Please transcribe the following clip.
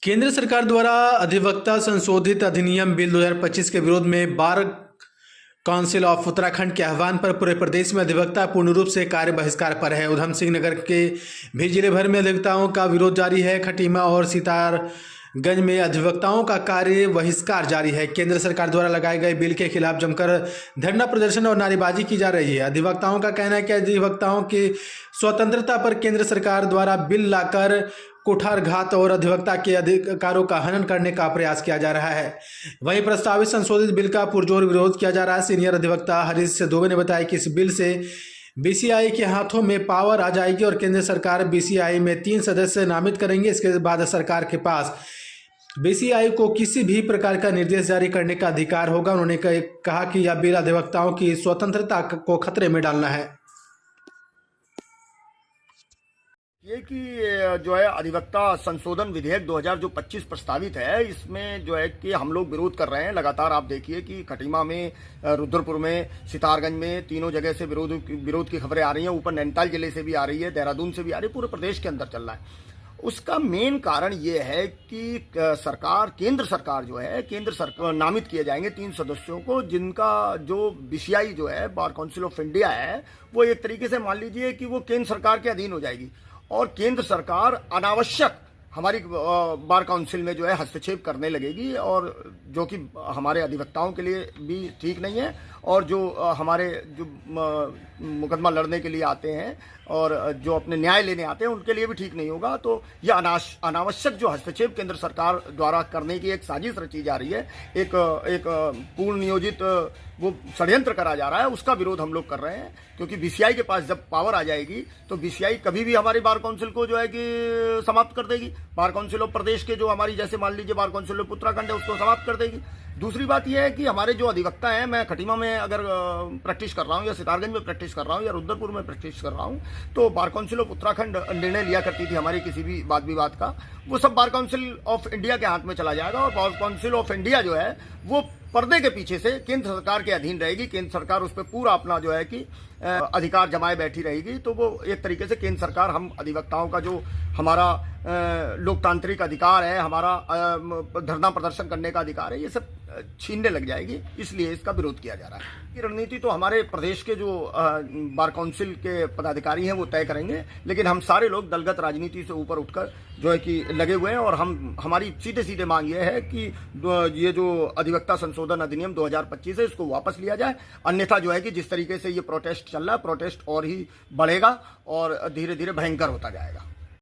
केंद्र सरकार द्वारा अधिवक्ता संशोधित अधिनियम बिल 2025 के विरोध में बार काउंसिल ऑफ उत्तराखंड के आह्वान पर पूरे प्रदेश में अधिवक्ता पूर्ण रूप से कार्य बहिष्कार पर है। उधम सिंह नगर के भी जिले भर में अधिवक्ताओं का विरोध जारी है। खटीमा और सितारगंज में अधिवक्ताओं का कार्य बहिष्कार जारी है। केंद्र सरकार द्वारा लगाए गए बिल के खिलाफ जमकर धरना प्रदर्शन और नारेबाजी की जा रही है। अधिवक्ताओं का कहना है कि अधिवक्ताओं की स्वतंत्रता पर केंद्र सरकार द्वारा बिल लाकर कुठारघात और अधिवक्ता के अधिकारों का हनन करने का प्रयास किया जा रहा है। वहीं प्रस्तावित संशोधित बिल का पुरजोर विरोध किया जा रहा है। सीनियर अधिवक्ता हरीश दुबे ने बताया कि इस बिल से बीसीआई के हाथों में पावर आ जाएगी और केंद्र सरकार बीसीआई में 3 सदस्य नामित करेंगे। इसके बाद सरकार के पास बीसीआई को किसी भी प्रकार का निर्देश जारी करने का अधिकार होगा। उन्होंने कहा कि यह बिल अधिवक्ताओं की स्वतंत्रता को खतरे में डालना है। ये कि जो है अधिवक्ता संशोधन विधेयक 2025 प्रस्तावित है, इसमें जो है कि हम लोग विरोध कर रहे हैं। लगातार आप देखिए कि खटीमा में, रुद्रपुर में, सितारगंज में, तीनों जगह से विरोध की खबरें आ रही हैं। ऊपर नैनीताल जिले से भी आ रही है, देहरादून से भी आ रही है, पूरे प्रदेश के अंदर चल रहा है। उसका मेन कारण ये है कि केंद्र सरकार जो है, केंद्र सरकार नामित किए जाएंगे 3 सदस्यों को, जिनका जो बीसीआई जो है, बार काउंसिल ऑफ इंडिया है, वो एक तरीके से मान लीजिए कि वो केंद्र सरकार के अधीन हो जाएगी और केंद्र सरकार अनावश्यक हमारी बार काउंसिल में जो है हस्तक्षेप करने लगेगी, और जो कि हमारे अधिवक्ताओं के लिए भी ठीक नहीं है और जो हमारे जो मुकदमा लड़ने के लिए आते हैं और जो अपने न्याय लेने आते हैं उनके लिए भी ठीक नहीं होगा। तो यह अनावश्यक जो हस्तक्षेप केंद्र सरकार द्वारा करने की एक साजिश रची जा रही है, एक पूर्ण नियोजित वो षड्यंत्र करा जा रहा है, उसका विरोध हम लोग कर रहे हैं। क्योंकि बीसीआई के पास जब पावर आ जाएगी तो बीसीआई कभी भी हमारी बार काउंसिल को जो है कि समाप्त कर देगी। बार काउंसिल ऑफ प्रदेश के जो हमारी, जैसे मान लीजिए बार काउंसिल ऑफ उत्तराखंड है, उसको समाप्त कर देगी। दूसरी बात यह है कि हमारे जो अधिवक्ता हैं, मैं खटीमा में अगर प्रैक्टिस कर रहा हूं या सितारगंज में प्रैक्टिस कर रहा हूं या रुद्रपुर में प्रैक्टिस कर रहा हूं, तो बार काउंसिल ऑफ उत्तराखंड निर्णय लिया करती थी हमारी किसी भी वाद विवाद का, वो सब बार काउंसिल ऑफ इंडिया के हाथ में चला जाएगा। और बार काउंसिल ऑफ इंडिया जो है वो पर्दे के पीछे से केंद्र सरकार के अधीन रहेगी। केंद्र सरकार उस पर पूरा अपना जो है कि अधिकार जमाए बैठी रहेगी। तो वो एक तरीके से केंद्र सरकार हम अधिवक्ताओं का जो हमारा लोकतांत्रिक अधिकार है, हमारा धरना प्रदर्शन करने का अधिकार है, ये सब छीनने लग जाएगी। इसलिए इसका विरोध किया जा रहा है। ये रणनीति तो हमारे प्रदेश के जो बार काउंसिल के पदाधिकारी हैं वो तय करेंगे, लेकिन हम सारे लोग दलगत राजनीति से ऊपर उठकर जो है कि लगे हुए हैं। और हमारी सीधे मांग ये है कि ये जो अधिवक्ता संशोधन अधिनियम 2025 है, इसको वापस लिया जाए। अन्यथा जो है कि जिस तरीके से ये प्रोटेस्ट चल रहा है, प्रोटेस्ट और ही बढ़ेगा और धीरे धीरे भयंकर होता जाएगा।